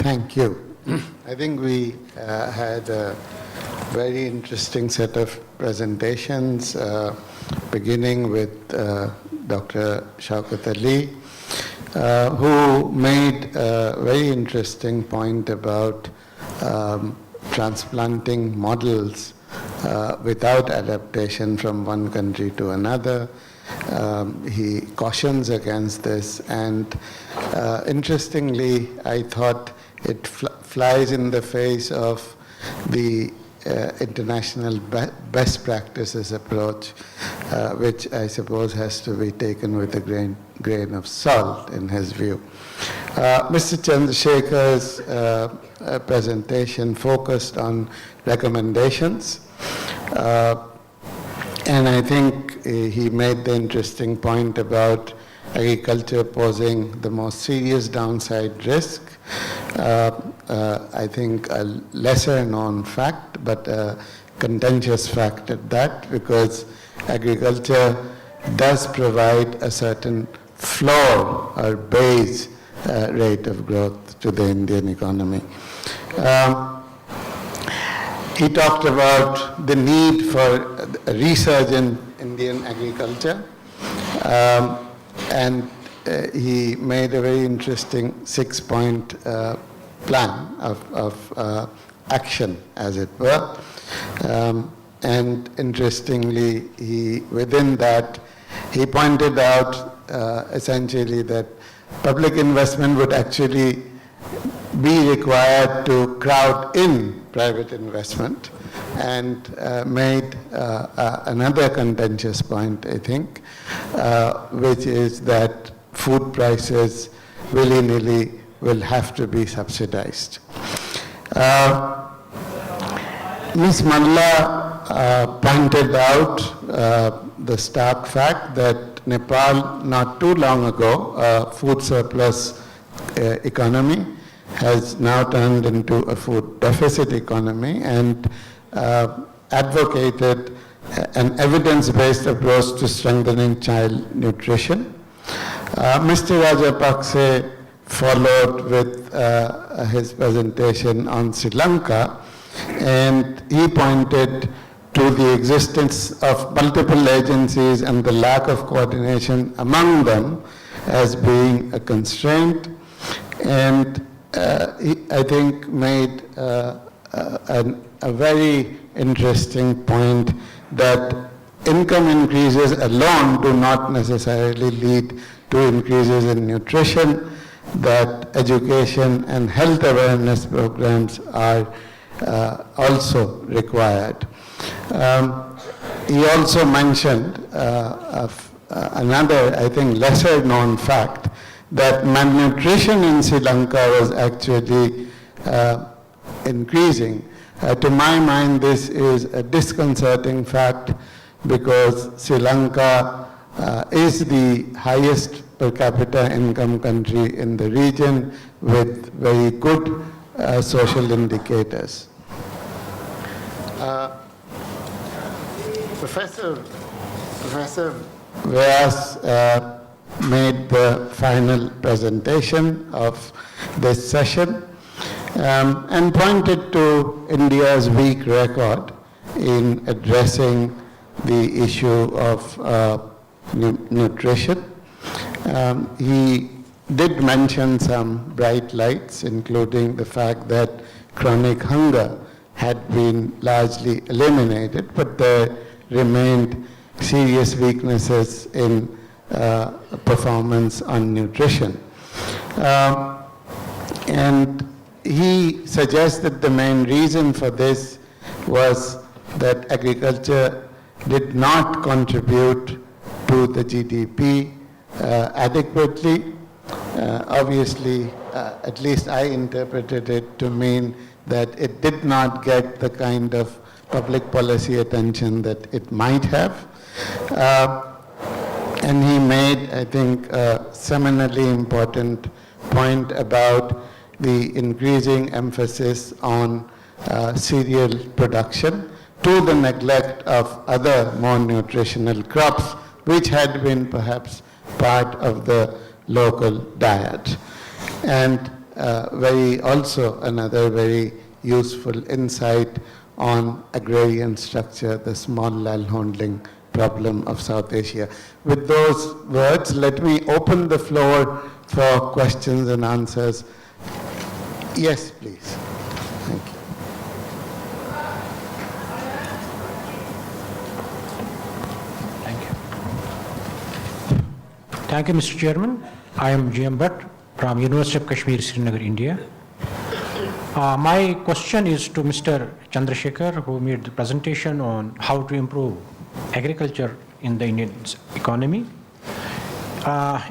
Thank you. I think we had a very interesting set of presentations, beginning with Dr. Shaukat Ali, who made a very interesting point about transplanting models without adaptation from one country to another. He cautions against this, and interestingly, I thought it flies in the face of the international best practices approach, which I suppose has to be taken with a grain of salt in his view. Mr. Chandrasekhar's presentation focused on recommendations, and I think he made the interesting point about agriculture posing the most serious downside risk. I think a lesser known fact, but a contentious fact at that, because agriculture does provide a certain floor or base rate of growth to the Indian economy. He talked about the need for a resurgence in Indian agriculture, and he made a very interesting 6-point plan of action, as it were. And interestingly, within that, he pointed out essentially that public investment would actually be required to crowd in private investment, and made another contentious point, I think, which is that food prices willy-nilly will have to be subsidized. Ms. Malla pointed out the stark fact that Nepal, not too long ago, a food surplus economy, has now turned into a food deficit economy, and advocated an evidence-based approach to strengthening child nutrition. Mr. Rajapakse followed with his presentation on Sri Lanka, and he pointed to the existence of multiple agencies and the lack of coordination among them as being a constraint, and he, I think, made a very interesting point that income increases alone do not necessarily lead to increases in nutrition, that education and health awareness programs are also required. He also mentioned another, I think, lesser known fact, that malnutrition in Sri Lanka was actually increasing. To my mind, this is a disconcerting fact, because Sri Lanka is the highest per capita income country in the region, with very good social indicators. Professor Vyas made the final presentation of this session, and pointed to India's weak record in addressing the issue of nutrition. He did mention some bright lights, including the fact that chronic hunger had been largely eliminated, but there remained serious weaknesses in performance on nutrition. And he suggested the main reason for this was that agriculture did not contribute to the GDP adequately. Obviously, at least I interpreted it to mean that it did not get the kind of public policy attention that it might have. And he made, I think, a seminally important point about the increasing emphasis on cereal production to the neglect of other more nutritional crops, which had been perhaps part of the local diet. And also another very useful insight on agrarian structure, the small landholding problem of South Asia. With those words, let me open the floor for questions and answers. Yes, please. Thank you. Thank you, Mr. Chairman. I am G.M. Bhatt from University of Kashmir, Srinagar, India. My question is to Mr. Chandrasekhar, who made the presentation on how to improve agriculture in the Indian economy.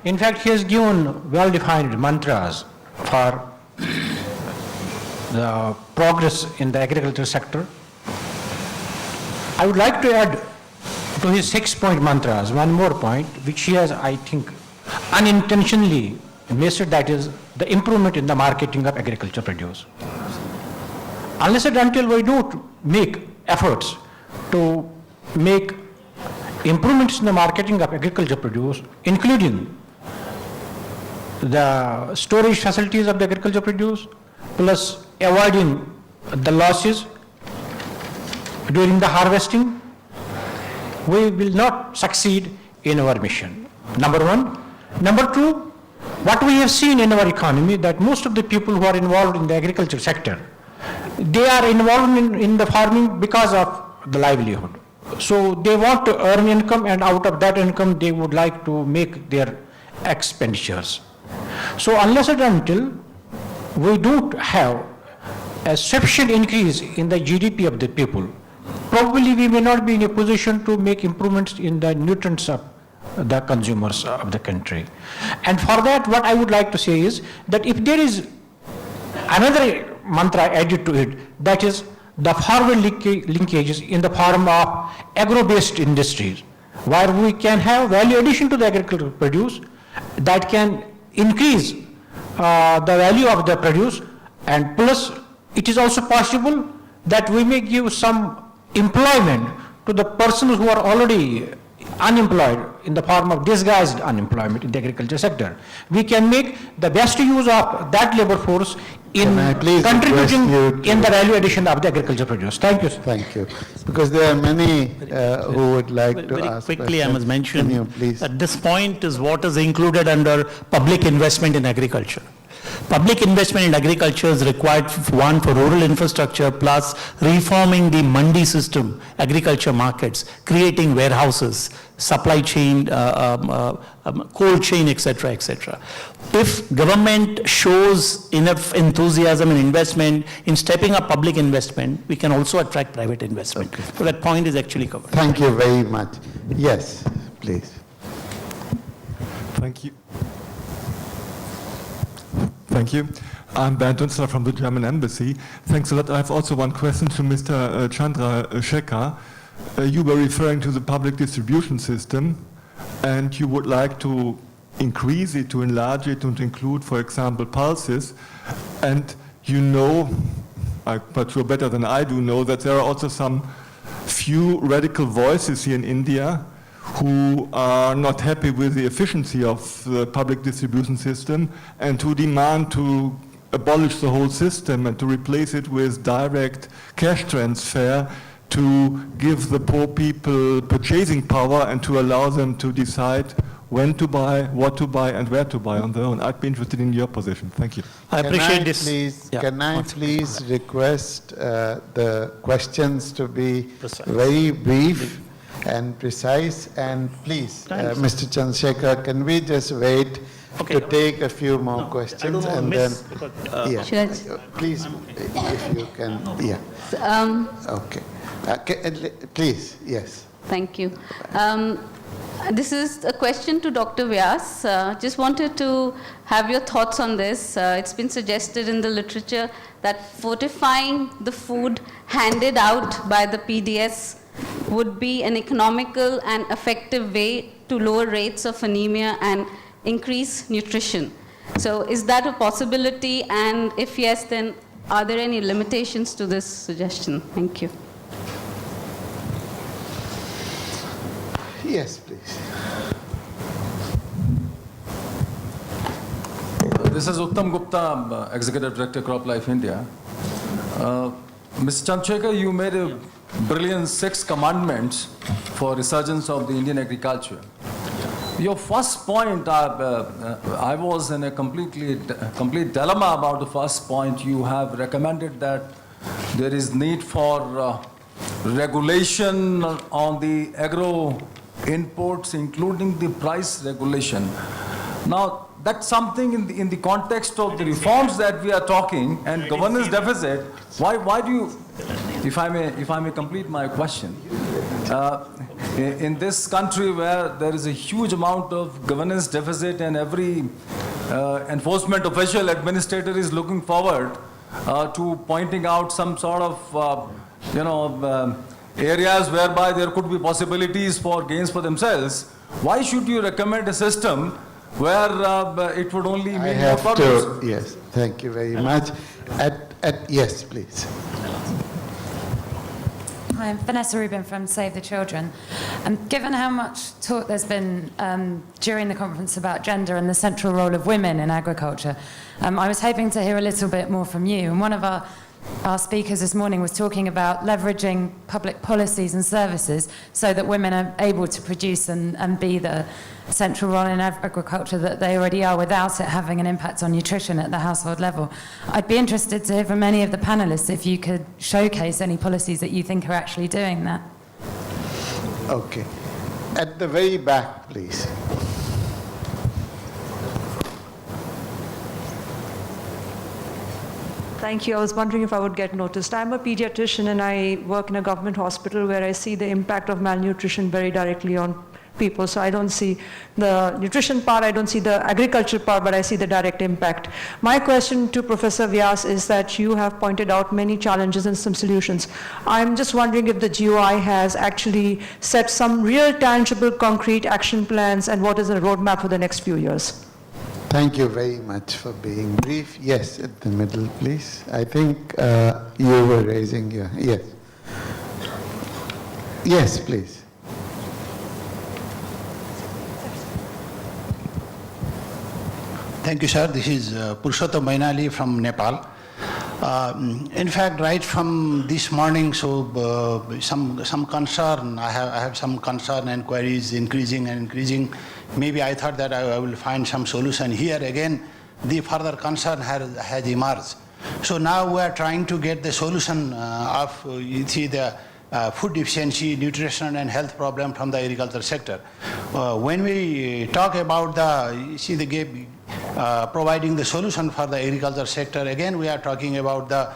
In fact, he has given well-defined mantras for the progress in the agriculture sector. I would like to add to his 6-point mantras one more point, which he has, I think, unintentionally missed, that is the improvement in the marketing of agriculture produce. Unless and until we don't make efforts to make improvements in the marketing of agriculture produce, including the storage facilities of the agriculture produce, plus avoiding the losses during the harvesting, we will not succeed in our mission. Number one. Number two, what we have seen in our economy, that most of the people who are involved in the agriculture sector, they are involved in the farming because of the livelihood. So they want to earn income, and out of that income they would like to make their expenditures. So unless and until we don't have a sufficient increase in the GDP of the people, probably we may not be in a position to make improvements in the nutrients of the consumers of the country. And for that, what I would like to say is that if there is another mantra added to it, that is the forward linkages in the form of agro-based industries, where we can have value addition to the agricultural produce that can increase the value of the produce, and plus it is also possible that we may give some employment to the persons who are already unemployed in the form of disguised unemployment in the agriculture sector. We can make the best use of that labor force in contributing in the value addition of the agriculture produce. Thank you, sir. Thank you. Because there are many who would like to very ask quickly, questions. I must mention Please. that this point is what is included under public investment in agriculture. Public investment in agriculture is required, one, for rural infrastructure, plus reforming the mandi system, agriculture markets, creating warehouses, supply chain, cold chain, etc., etc. If government shows enough enthusiasm and investment in stepping up public investment, we can also attract private investment. Okay. So that point is actually covered. Thank you very much. Yes, please. Thank you. Thank you. I'm Bernd Dunzler from the German Embassy. Thanks a lot. I have also one question to Mr. Chandrasekhar. You were referring to the public distribution system, and you would like to increase it, to enlarge it, and to include, for example, pulses. And you know, but you're better than I do know, that there are also some few radical voices here in India who are not happy with the efficiency of the public distribution system and who demand to abolish the whole system and to replace it with direct cash transfer to give the poor people purchasing power and to allow them to decide when to buy, what to buy, and where to buy on their own. I'd be interested in your position. Thank you. I appreciate this. Can I please request the questions to be very brief and precise, and please, Mr. Chandrasekhar, can we just wait to take a few more questions, and then please, if you can, please, yes. Thank you. This is a question to Dr. Vyas. Just wanted to have your thoughts on this. It's been suggested in the literature that fortifying the food handed out by the PDS would be an economical and effective way to lower rates of anemia and increase nutrition. So is that a possibility? And if yes, then are there any limitations to this suggestion? Thank you. Yes, please. This is Uttam Gupta, Executive Director, Crop Life India. Mr. Chandrasekhar, you made a brilliant 6 commandments for resurgence of the Indian agriculture. Your first point, I was in a complete dilemma about the first point. You have recommended that there is need for regulation on the agro inputs, including the price regulation. Now, that's something in the context of the reforms that we are talking and governance deficit. Why do you, if I may complete my question, in this country where there is a huge amount of governance deficit and every enforcement official, administrator is looking forward to pointing out some sort of, areas whereby there could be possibilities for gains for themselves, why should you recommend a system where it would only I mean more have problems? to, yes, thank you very much. Yes, please. Hi, I'm Vanessa Rubin from Save the Children. Given how much talk there's been during the conference about gender and the central role of women in agriculture, I was hoping to hear a little bit more from you. And one of our speakers this morning was talking about leveraging public policies and services so that women are able to produce and be the central role in agriculture that they already are without it having an impact on nutrition at the household level. I'd be interested to hear from any of the panelists if you could showcase any policies that you think are actually doing that. Okay. At the very back, please. Thank you. I was wondering if I would get noticed. I'm a pediatrician and I work in a government hospital where I see the impact of malnutrition very directly on people. So I don't see the nutrition part, I don't see the agriculture part, but I see the direct impact. My question to Professor Vyas is that you have pointed out many challenges and some solutions. I'm just wondering if the GOI has actually set some real tangible concrete action plans and what is the roadmap for the next few years? Thank you very much for being brief. Yes, at the middle, please. I think you were raising your, yes. Yes, please. Thank you, sir. This is Purushottam Mainali from Nepal. In fact, right from this morning, so some concern, I have some concern and queries increasing and increasing. Maybe I thought that I will find some solution. Here again, the further concern has emerged. So now we are trying to get the solution of the food deficiency, nutrition and health problem from the agriculture sector. When we talk about providing the solution for the agriculture sector, again we are talking about the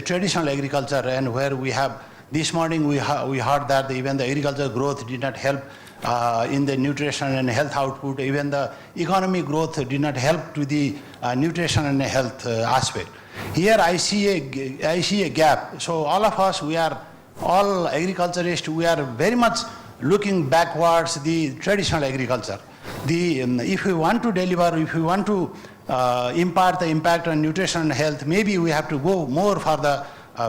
traditional agriculture, and where we have, this morning we heard that even the agriculture growth did not help in the nutrition and health output. Even the economic growth did not help to the nutrition and health aspect. Here I see a gap. So all of us, we are all agriculturists, we are very much looking backwards the traditional agriculture. If we want to deliver, if we want to impart the impact on nutrition and health, maybe we have to go more for the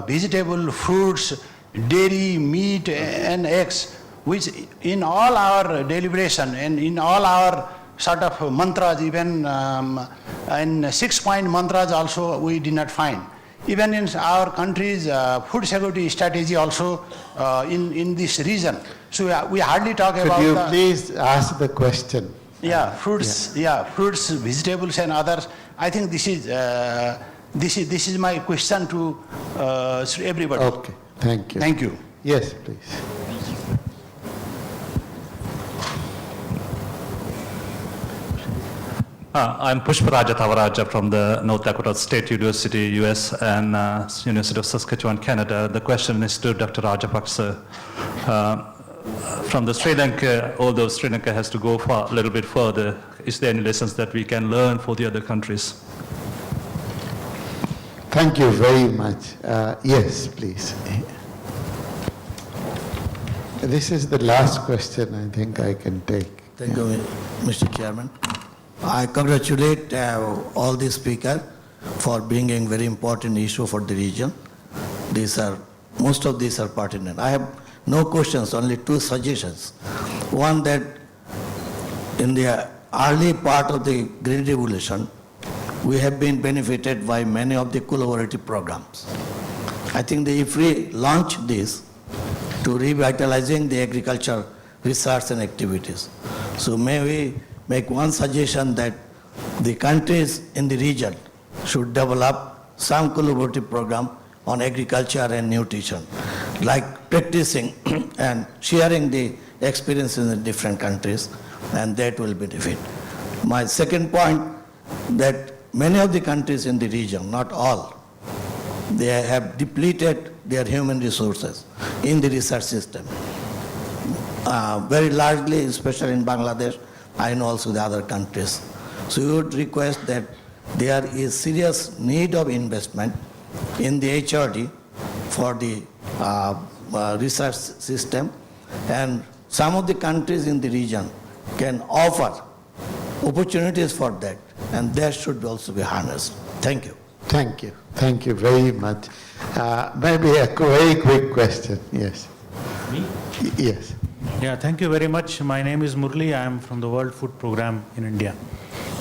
vegetable, fruits, dairy, meat and eggs, which in all our deliberation and in all our sort of mantras, even in 6-point mantras also we did not find. Even in our country's food security strategy also in this region. So we hardly talk about. Could you please ask the question? Yeah, fruits, fruits, vegetables and others. I think this is my question to everybody. Okay, thank you. Thank you. Yes, please. I'm Pushparaja Thavaraja from the North Dakota State University, US, and University of Saskatchewan, Canada. The question is to Dr. Rajapaksa. From the Sri Lanka, although Sri Lanka has to go a little bit further, is there any lessons that we can learn for the other countries? Thank you very much. Yes, please. This is the last question I think I can take. Thank you, Mr. Chairman. I congratulate all the speakers for bringing very important issue for the region. Most of these are pertinent. I have no questions, only 2 suggestions. One, that in the early part of the Green Revolution, we have been benefited by many of the collaborative programs. I think that if we launch this to revitalizing the agriculture research and activities, so may we make one suggestion that the countries in the region should develop some collaborative program on agriculture and nutrition, like practicing and sharing the experiences in different countries, and that will benefit. My second point, that many of the countries in the region, not all, they have depleted their human resources in the research system. Very largely, especially in Bangladesh, I know also the other countries. So we would request that there is serious need of investment in the HRD for the research system, and some of the countries in the region can offer opportunities for that, and that should also be harnessed. Thank you. Thank you. Thank you very much. Maybe a very quick question. Yes. Me? Yes. Yeah, thank you very much. My name is Murli. I am from the World Food Program in India.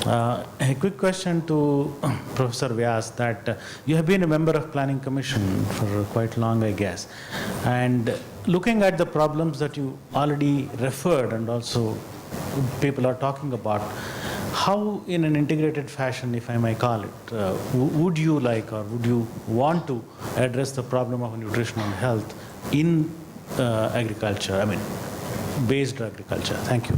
A quick question to Professor Vyas, that you have been a member of Planning Commission for quite long, I guess. And looking at the problems that you already referred and also people are talking about, how in an integrated fashion, if I may call it, would you like or would you want to address the problem of nutrition and health in agriculture, I mean, based agriculture? Thank you.